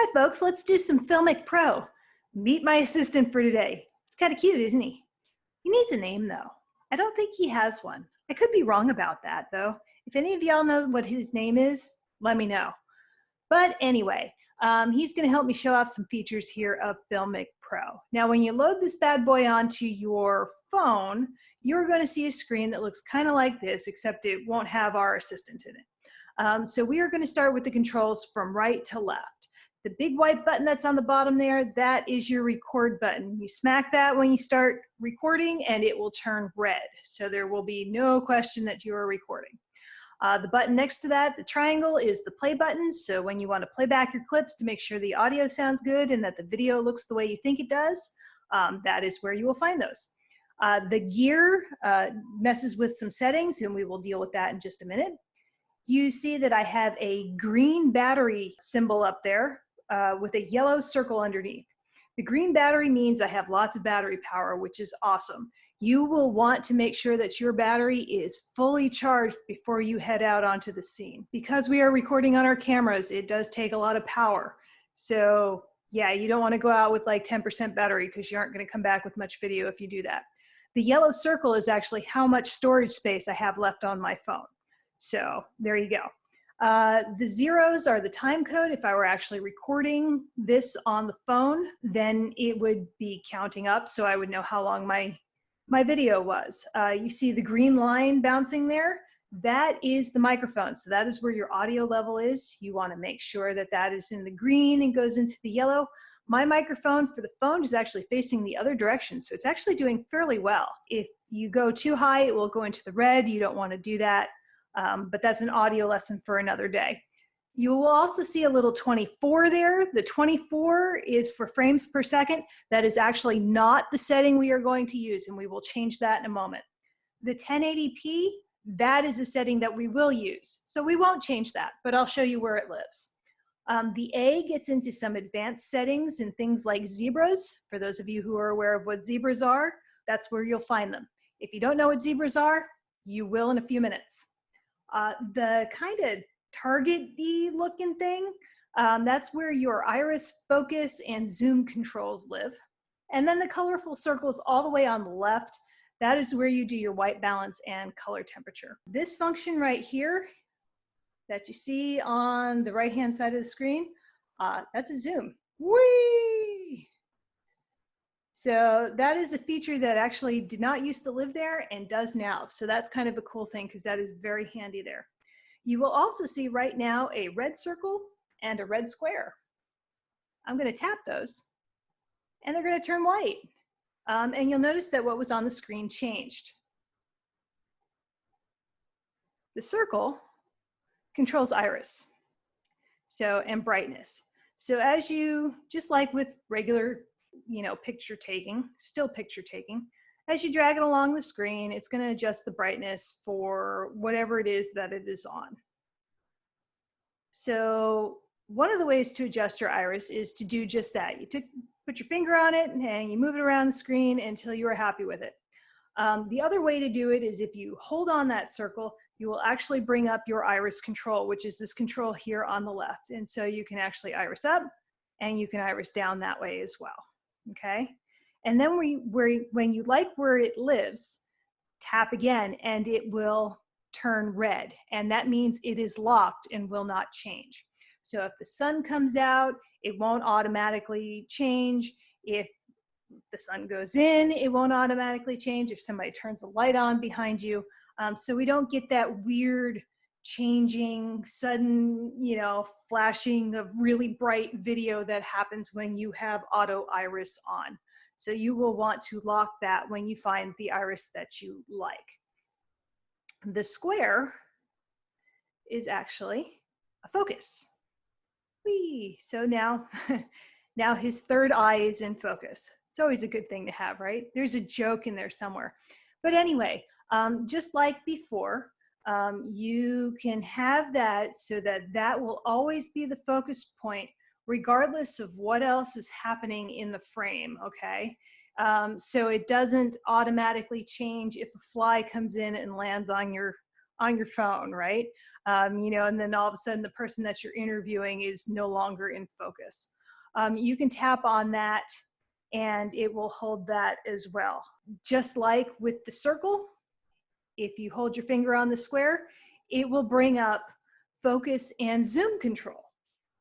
Hi folks, let's do some Filmic Pro. Meet my assistant for today. It's kind of cute, isn't he? He needs a name though. I don't think he has one. I could be wrong about that though. If any of y'all know what his name is, let me know. But anyway, he's gonna help me show off some features here of Filmic Pro. Now, when you load this bad boy onto your phone, you're gonna see a screen that looks kind of like this, except it won't have our assistant in it. So we are gonna start with the controls from right to left. The big white button that's on the bottom there, that is your record button. You smack that when you start recording and it will turn red. So there will be no question that you are recording. The button next to that, the triangle, is the play button. So when you want to play back your clips to make sure the audio sounds good and that the video looks the way you think it does, that is where you will find those. The gear messes with some settings and we will deal with that in just a minute. You see that I have a green battery symbol up there with a yellow circle underneath. The green battery means I have lots of battery power, which is awesome. You will want to make sure that your battery is fully charged before you head out onto the scene. Because we are recording on our cameras, it does take a lot of power. So yeah, you don't want to go out with like 10% battery because you aren't going to come back with much video if you do that. The yellow circle is actually how much storage space I have left on my phone. So there you go. The zeros are the time code. If I were actually recording this on the phone, then it would be counting up so I would know how long my video was. You see the green line bouncing there? That is the microphone. So that is where your audio level is. You want to make sure that that is in the green and goes into the yellow. My microphone for the phone is actually facing the other direction, so it's actually doing fairly well. If you go too high, it will go into the red. You don't want to do that. But that's an audio lesson for another day. You will also see a little 24 there. The 24 is for frames per second. That is actually not the setting we are going to use, and we will change that in a moment. The 1080p, that is a setting that we will use. So we won't change that, but I'll show you where it lives. The A gets into some advanced settings and things like zebras. For those of you who are aware of what zebras are, that's where you'll find them. If you don't know what zebras are, you will in a few minutes. The kind of target-y looking thing, that's where your iris, focus, and zoom controls live. And then the colorful circles all the way on the left, that is where you do your white balance and color temperature. This function right here that you see on the right-hand side of the screen, that's a zoom. Whee! So that is a feature that actually did not used to live there and does now. So that's kind of a cool thing because that is very handy there. You will also see right now a red circle and a red square. I'm going to tap those and they're going to turn white. And you'll notice that what was on the screen changed. The circle controls iris, and brightness. So as you, just like with regular picture taking, still picture taking, as you drag it along the screen, it's going to adjust the brightness for whatever it is that it is on. So one of the ways to adjust your iris is to do just that. You put your finger on it and you move it around the screen until you are happy with it. The other way to do it is if you hold on that circle, you will actually bring up your iris control, which is this control here on the left. And so you can actually iris up and you can iris down that way as well. Okay, and then when you like where it lives, tap again and it will turn red, and that means it is locked and will not change. So if the sun comes out, it won't automatically change. If the sun goes in, it won't automatically change. If somebody turns a light on behind you, so we don't get that weird changing, sudden, flashing of really bright video that happens when you have auto iris on. So you will want to lock that when you find the iris that you like. The square is actually a focus. Whee! So now, now his third eye is in focus. It's always a good thing to have, right? There's a joke in there somewhere. But anyway, just like before, you can have that so that that will always be the focus point regardless of what else is happening in the frame, okay? So it doesn't automatically change if a fly comes in and lands on your on your phone, right? And then all of a sudden the person that you're interviewing is no longer in focus. You can tap on that and it will hold that as well. Just like with the circle, if you hold your finger on the square, it will bring up focus and zoom control.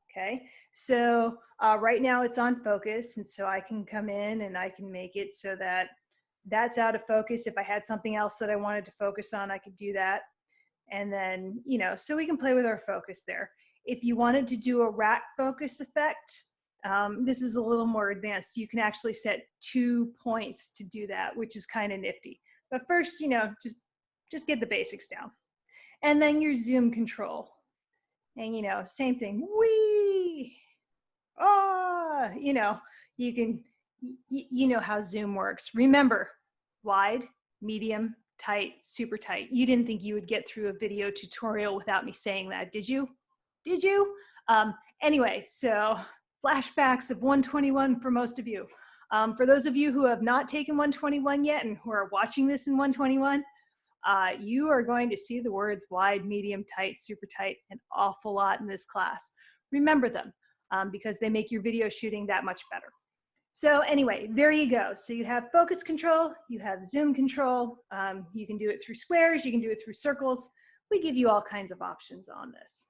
Okay, so right now it's on focus, and so I can come in and I can make it so that that's out of focus. If I had something else that I wanted to focus on, I could do that. And then, so we can play with our focus there. If you wanted to do a rack focus effect, this is a little more advanced. You can actually set 2 points to do that, which is kind of nifty. But first, just get the basics down. And then your zoom control. And, same thing. Whee! You can, you know how zoom works. Remember, wide, medium, tight, super tight. You didn't think you would get through a video tutorial without me saying that, did you? Did you? Anyway, so flashbacks of 121 for most of you. For those of you who have not taken 121 yet and who are watching this in 121, you are going to see the words wide, medium, tight, super tight an awful lot in this class. Remember them because they make your video shooting that much better. So anyway, there you go. So you have focus control, you have zoom control. You can do it through squares, you can do it through circles. We give you all kinds of options on this.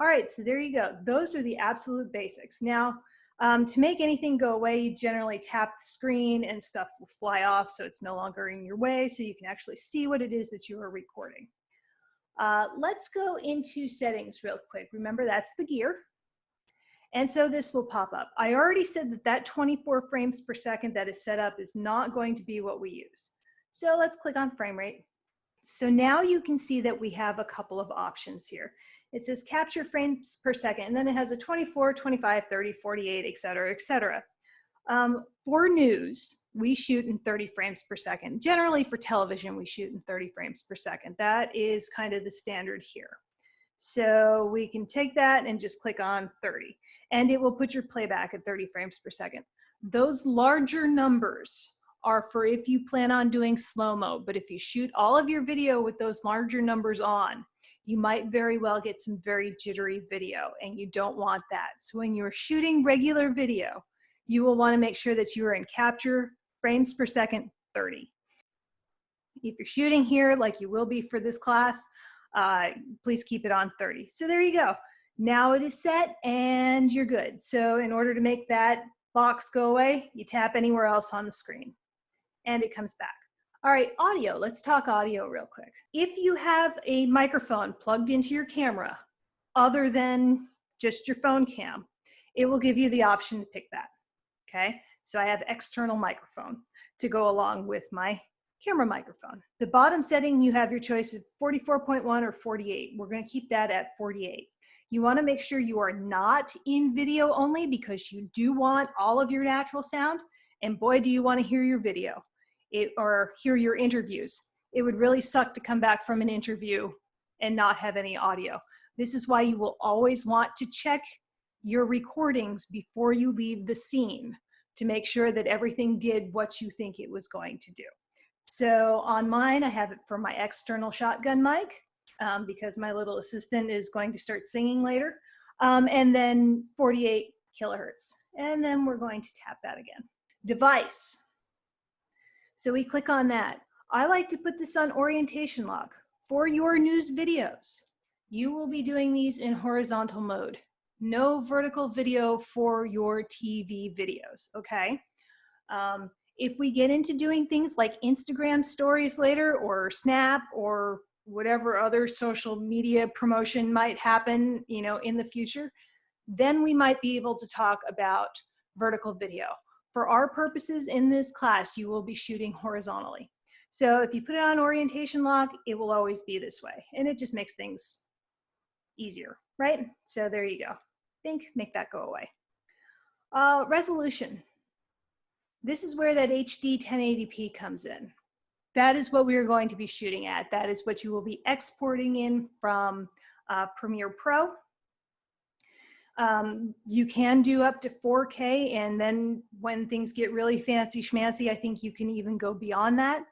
All right, so there you go. Those are the absolute basics. Now, to make anything go away, you generally tap the screen and stuff will fly off so it's no longer in your way so you can actually see what it is that you are recording. Let's go into settings real quick. Remember, that's the gear. And so this will pop up. I already said that 24 frames per second that is set up is not going to be what we use. So let's click on frame rate. So now you can see that we have a couple of options here. It says capture frames per second, and then it has a 24, 25, 30, 48, et cetera, et cetera. For news, we shoot in 30 frames per second. Generally for television, we shoot in 30 frames per second. That is kind of the standard here. So we can take that and just click on 30, and it will put your playback at 30 frames per second. Those larger numbers are for if you plan on doing slow-mo, but if you shoot all of your video with those larger numbers on, you might very well get some very jittery video, and you don't want that. So when you're shooting regular video, you will want to make sure that you are in capture frames per second 30. If you're shooting here like you will be for this class, please keep it on 30. So there you go. Now it is set and you're good. So in order to make that box go away, you tap anywhere else on the screen and it comes back. All right, audio. Let's talk audio real quick. If you have a microphone plugged into your camera other than just your phone cam, it will give you the option to pick that. Okay, so I have external microphone to go along with my camera microphone. The bottom setting, you have your choice of 44.1 or 48. We're going to keep that at 48. You want to make sure you are not in video only because you do want all of your natural sound, and boy, do you want to hear your video or hear your interviews. It would really suck to come back from an interview and not have any audio. This is why you will always want to check your recordings before you leave the scene to make sure that everything did what you think it was going to do. So on mine, I have it for my external shotgun mic because my little assistant is going to start singing later. And then 48 kilohertz. And then we're going to tap that again. Device. So we click on that. I like to put this on orientation lock. For your news videos, you will be doing these in horizontal mode. No vertical video for your TV videos, okay? If we get into doing things like Instagram stories later or Snap or whatever other social media promotion might happen, in the future, then we might be able to talk about vertical video. For our purposes in this class, you will be shooting horizontally. So if you put it on orientation lock, it will always be this way, and it just makes things easier, right? So there you go. Think, make that go away. Resolution. This is where that HD 1080p comes in. That is what we are going to be shooting at. That is what you will be exporting in from Premiere Pro. You can do up to 4K, and then when things get really fancy schmancy, I think you can even go beyond that.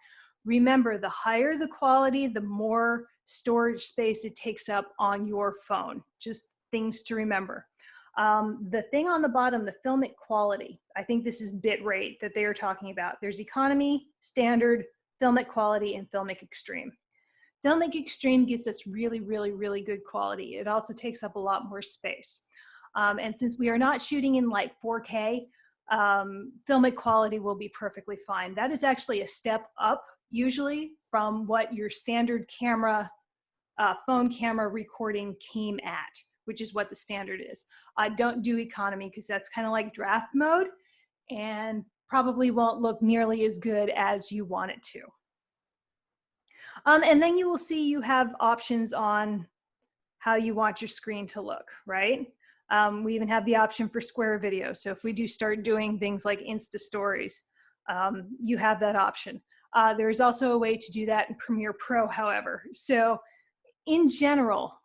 Remember, the higher the quality, the more storage space it takes up on your phone. Just things to remember. The thing on the bottom, the filmic quality, I think this is bit rate that they are talking about. There's economy, standard, filmic quality, and filmic extreme. Filmic extreme gives us really, really, really good quality. It also takes up a lot more space. And since we are not shooting in like 4K, filmic quality will be perfectly fine. That is actually a step up usually from what your standard camera, phone camera recording came at, which is what the standard is. Don't do economy because that's kind of like draft mode and probably won't look nearly as good as you want it to. And then you will see you have options on how you want your screen to look, right? We even have the option for square video. So if we do start doing things like Insta stories, you have that option. There's also a way to do that in Premiere Pro, however. So in general,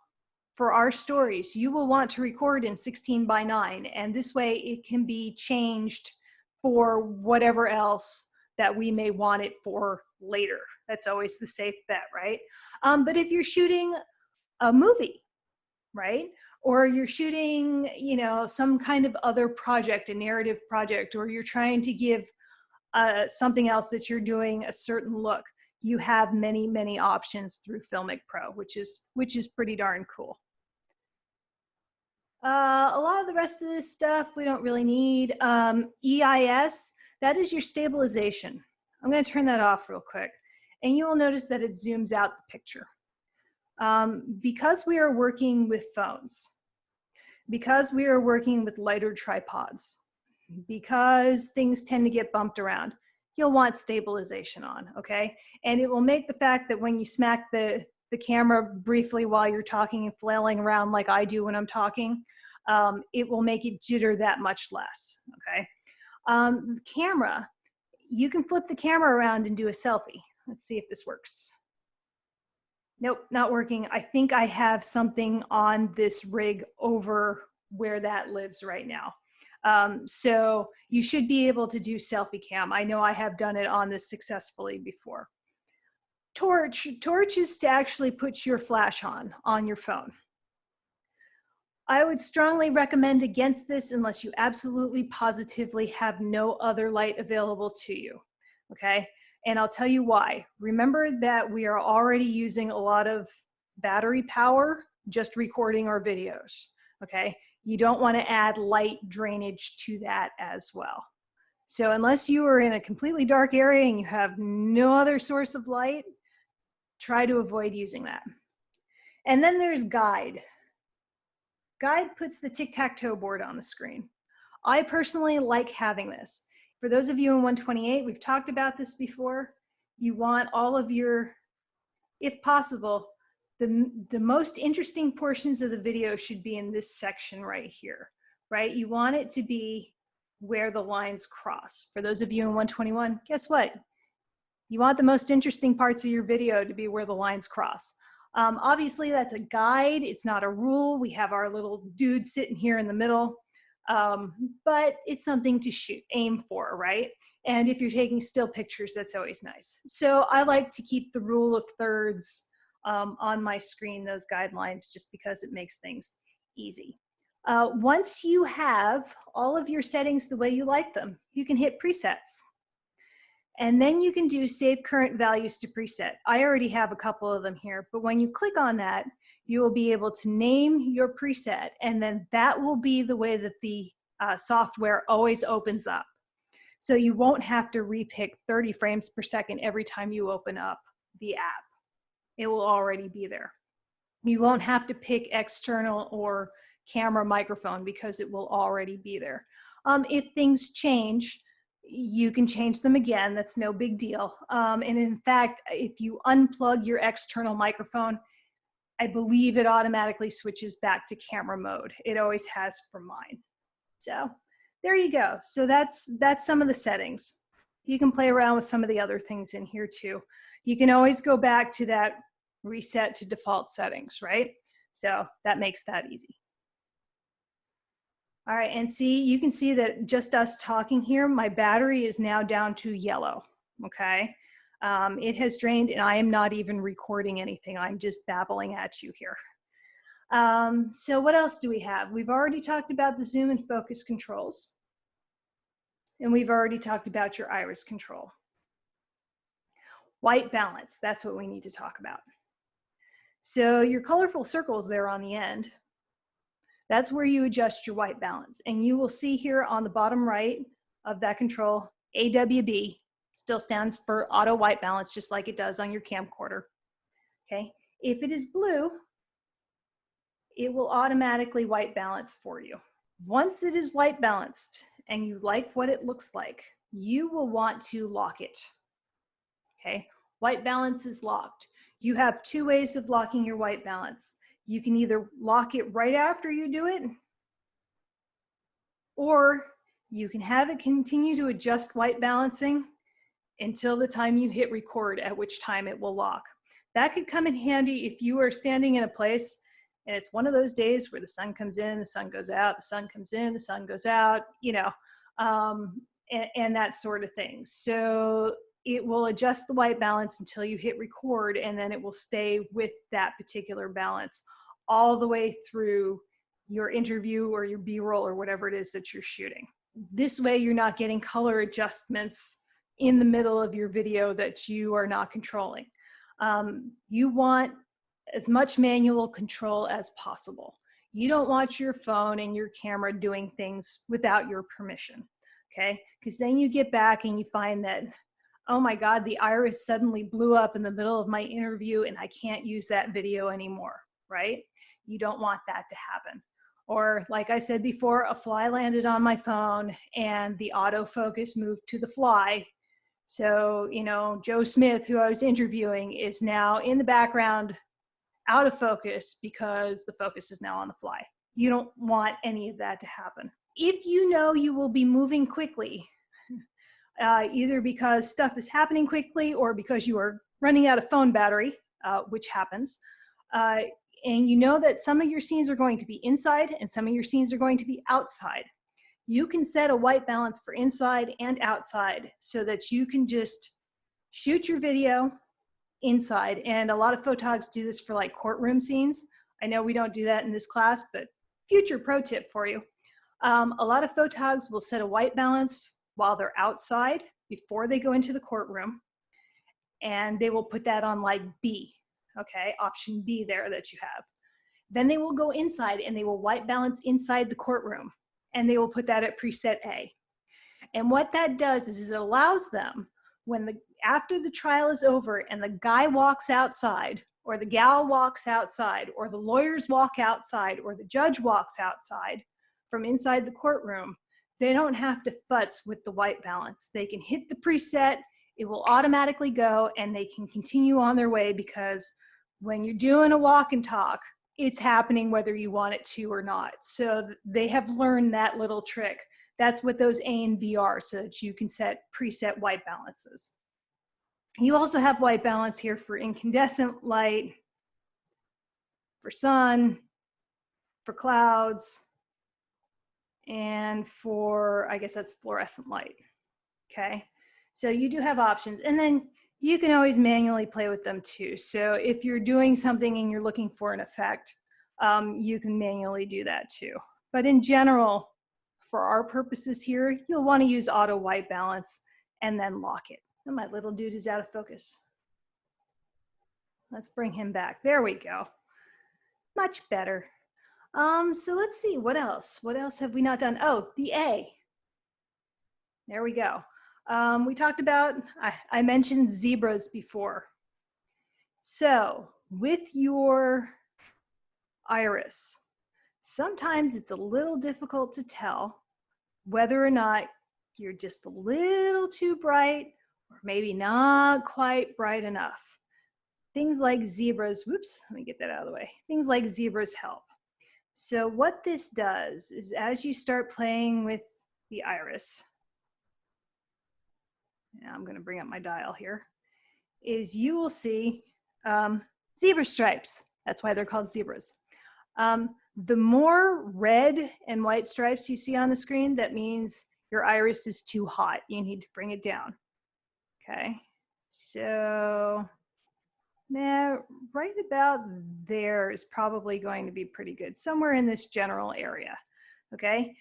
for our stories, you will want to record in 16:9, and this way it can be changed for whatever else that we may want it for later. That's always the safe bet, right? But if you're shooting a movie, right? Or you're shooting, you know, some kind of other project, a narrative project, or you're trying to give something else that you're doing a certain look, you have many, many options through Filmic Pro, which is pretty darn cool. A lot of the rest of this stuff we don't really need. EIS, that is your stabilization. I'm going to turn that off real quick, and you will notice that it zooms out the picture. Because we are working with phones, because we are working with lighter tripods, because things tend to get bumped around, you'll want stabilization on, okay? And it will make the fact that when you smack the camera briefly while you're talking and flailing around like I do when I'm talking, it will make it jitter that much less, okay? The camera, you can flip the camera around and do a selfie. Let's see if this works. Nope, not working. I think I have something on this rig over where that lives right now. So you should be able to do selfie cam. I know I have done it on this successfully before. Torch is to actually put your flash on your phone. I would strongly recommend against this unless you absolutely positively have no other light available to you, okay? And I'll tell you why. Remember that we are already using a lot of battery power just recording our videos, okay? You don't want to add light drainage to that as well. So unless you are in a completely dark area and you have no other source of light, try to avoid using that. And then there's Guide. Guide puts the tic-tac-toe board on the screen. I personally like having this. For those of you in 128, we've talked about this before. You want all of your, if possible, the most interesting portions of the video should be in this section right here, right? You want it to be where the lines cross. For those of you in 121, guess what? You want the most interesting parts of your video to be where the lines cross. Obviously, that's a guide. It's not a rule. We have our little dude sitting here in the middle. But it's something to aim for, right? And if you're taking still pictures, that's always nice. So I like to keep the rule of thirds on my screen, those guidelines, just because it makes things easy. Once you have all of your settings the way you like them, you can hit presets. And then you can do save current values to preset. I already have a couple of them here, but when you click on that, you will be able to name your preset, and then that will be the way that the software always opens up. So you won't have to repick 30 frames per second every time you open up the app. It will already be there. You won't have to pick external or camera microphone because it will already be there. If things change, you can change them again. That's no big deal. And in fact, if you unplug your external microphone, I believe it automatically switches back to camera mode. It always has for mine. So there you go. So that's some of the settings. You can play around with some of the other things in here too. You can always go back to that reset to default settings, right? So that makes that easy. All right, and see, you can see that just us talking here, my battery is now down to yellow, okay? It has drained, and I am not even recording anything. I'm just babbling at you here. So what else do we have? We've already talked about the zoom and focus controls. And we've already talked about your iris control. White balance, that's what we need to talk about. So your colorful circles there on the end, that's where you adjust your white balance. And you will see here on the bottom right of that control, AWB still stands for auto white balance, just like it does on your camcorder. Okay, if it is blue, it will automatically white balance for you. Once it is white balanced and you like what it looks like, you will want to lock it. Okay, white balance is locked. You have two ways of locking your white balance. You can either lock it right after you do it, or you can have it continue to adjust white balancing until the time you hit record, at which time it will lock. That could come in handy if you are standing in a place and it's one of those days where the sun comes in, the sun goes out, the sun comes in, the sun goes out, you know, and that sort of thing. So it will adjust the white balance until you hit record, and then it will stay with that particular balance all the way through your interview or your B-roll or whatever it is that you're shooting. This way you're not getting color adjustments in the middle of your video that you are not controlling. You want as much manual control as possible. You don't want your phone and your camera doing things without your permission, okay? Because then you get back and you find that, oh my God, the iris suddenly blew up in the middle of my interview and I can't use that video anymore, right? You don't want that to happen. Or like I said before, a fly landed on my phone and the autofocus moved to the fly. So, you know, Joe Smith, who I was interviewing, is now in the background out of focus because the focus is now on the fly. You don't want any of that to happen. If you know you will be moving quickly, either because stuff is happening quickly or because you are running out of phone battery, which happens, and you know that some of your scenes are going to be inside and some of your scenes are going to be outside, you can set a white balance for inside and outside so that you can just shoot your video inside. And a lot of photogs do this for like courtroom scenes. I know we don't do that in this class, but future pro tip for you. A lot of photogs will set a white balance while they're outside before they go into the courtroom, and they will put that on like B, okay, option B there that you have. Then they will go inside and they will white balance inside the courtroom, and they will put that at preset A. And what that does is it allows them, when after the trial is over and the guy walks outside, or the gal walks outside, or the lawyers walk outside, or the judge walks outside from inside the courtroom, they don't have to futz with the white balance. They can hit the preset, it will automatically go, and they can continue on their way, because when you're doing a walk and talk, it's happening whether you want it to or not. So they have learned that little trick. That's what those A and B are, so that you can set preset white balances. You also have white balance here for incandescent light, for sun, for clouds, and for, I guess that's fluorescent light, okay? So you do have options, and then you can always manually play with them too. So if you're doing something and you're looking for an effect, you can manually do that too. But in general, for our purposes here, you'll want to use auto white balance and then lock it. And my little dude is out of focus. Let's bring him back. There we go. Much better. So let's see, what else? What else have we not done? Oh, the A. There we go. We talked about, I mentioned zebras before. So with your iris, sometimes it's a little difficult to tell whether or not you're just a little too bright or maybe not quite bright enough. Things like zebras, whoops, let me get that out of the way. Things like zebras help. So what this does is, as you start playing with the iris, now I'm going to bring up my dial here, is you will see zebra stripes. That's why they're called zebras. The more red and white stripes you see on the screen, that means your iris is too hot. You need to bring it down. Okay, So now right about there is probably going to be pretty good, somewhere in this general area. Okay,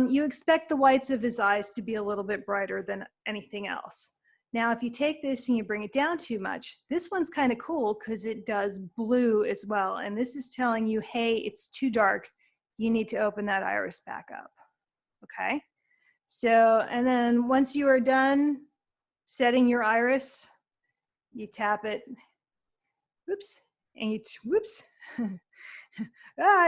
you expect the whites of his eyes to be a little bit brighter than anything else. Now, if you take this and you bring it down too much, this one's kind of cool because it does blue as well. And this is telling you, hey, it's too dark. You need to open that iris back up. Okay, so, and then once you are done setting your iris, you tap it, whoops, and you, whoops,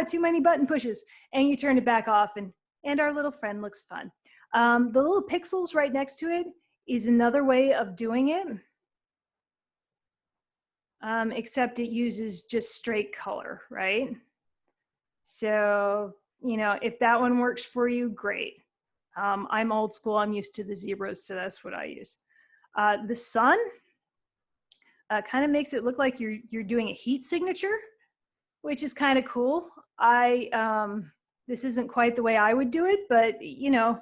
too many button pushes, and you turn it back off, and our little friend looks fun. The little pixels right next to it is another way of doing it, except it uses just straight color, right? So, you know, if that one works for you, great. I'm old school, I'm used to the zebras, so that's what I use. The sun kind of makes it look like you're doing a heat signature, which is kind of cool. This isn't quite the way I would do it, but you know,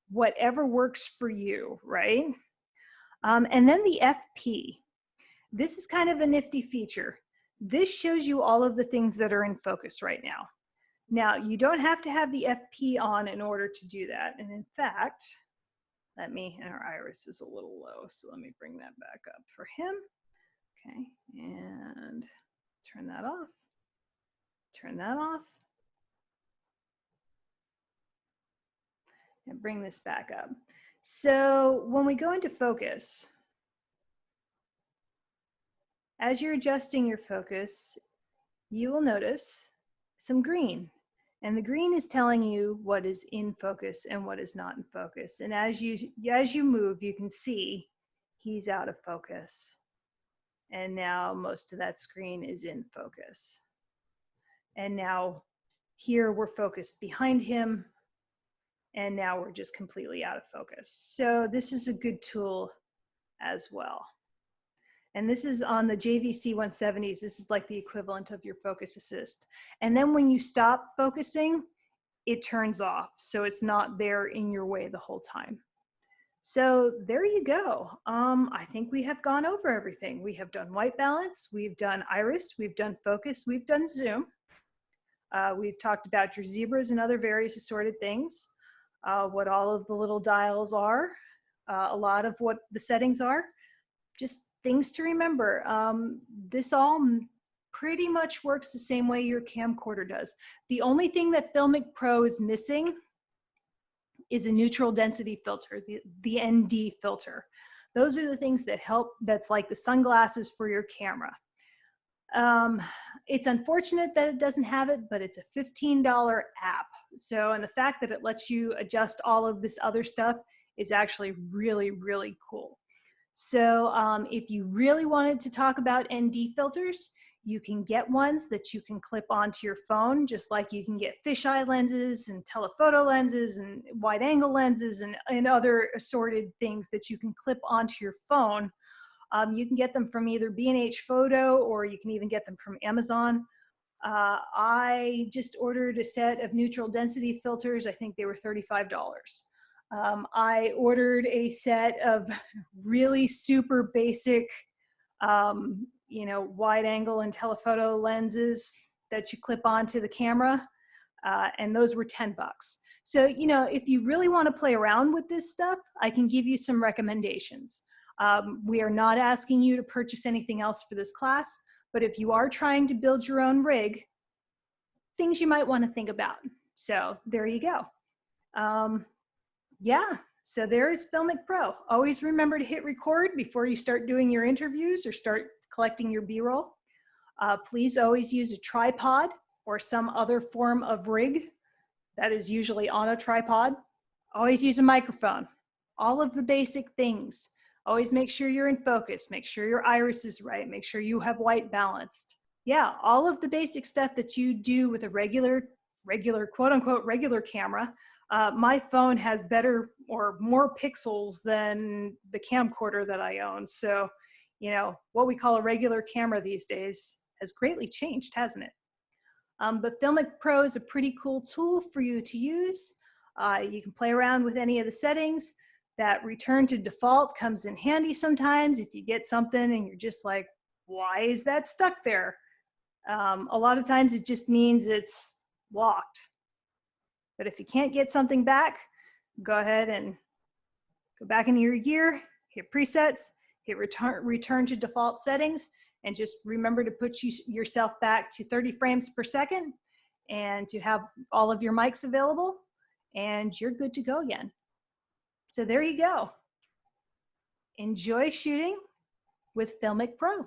whatever works for you, right? And then the FP. This is kind of a nifty feature. This shows you all of the things that are in focus right now. Now, you don't have to have the FP on in order to do that. And in fact, and our iris is a little low, so let me bring that back up for him. Okay, and turn that off. Turn that off. And bring this back up. So when we go into focus, as you're adjusting your focus, you will notice some green. And the green is telling you what is in focus and what is not in focus. And as you move, you can see he's out of focus. And now most of that screen is in focus. And now here we're focused behind him. And now we're just completely out of focus. So this is a good tool as well. And this is on the JVC 170s. This is like the equivalent of your focus assist. And then when you stop focusing, it turns off. So it's not there in your way the whole time. So there you go. I think we have gone over everything. We have done white balance, we've done iris, we've done focus, we've done zoom. We've talked about your zebras and other various assorted things. What all of the little dials are, a lot of what the settings are, just things to remember. This all pretty much works the same way your camcorder does. The only thing that Filmic Pro is missing is a neutral density filter, the ND filter. Those are the things that help, that's like the sunglasses for your camera. It's unfortunate that it doesn't have it, but it's a $15 app. So, and the fact that it lets you adjust all of this other stuff is actually really, really cool. So if you really wanted to talk about ND filters, you can get ones that you can clip onto your phone, just like you can get fisheye lenses and telephoto lenses and wide angle lenses and other assorted things that you can clip onto your phone. You can get them from either B&H Photo, or you can even get them from Amazon. I just ordered a set of neutral density filters. I think they were $35. I ordered a set of really super basic, you know, wide angle and telephoto lenses that you clip onto the camera, and those were $10. So, you know, if you really want to play around with this stuff, I can give you some recommendations. We are not asking you to purchase anything else for this class, but if you are trying to build your own rig, things you might want to think about. So there you go. Yeah, so there is Filmic Pro. Always remember to hit record before you start doing your interviews or start collecting your B-roll. Please always use a tripod or some other form of rig that is usually on a tripod. Always use a microphone. All of the basic things. Always make sure you're in focus. Make sure your iris is right. Make sure you have white balanced. Yeah, all of the basic stuff that you do with a regular quote unquote regular camera. My phone has better or more pixels than the camcorder that I own. So, you know, what we call a regular camera these days has greatly changed, hasn't it? But Filmic Pro is a pretty cool tool for you to use. You can play around with any of the settings. That return to default comes in handy sometimes if you get something and you're just like, why is that stuck there? A lot of times it just means it's locked. But if you can't get something back, go ahead and go back into your gear, hit presets, hit return to default settings, and just remember to put yourself back to 30 frames per second and to have all of your mics available, and you're good to go again. So there you go. Enjoy shooting with Filmic Pro.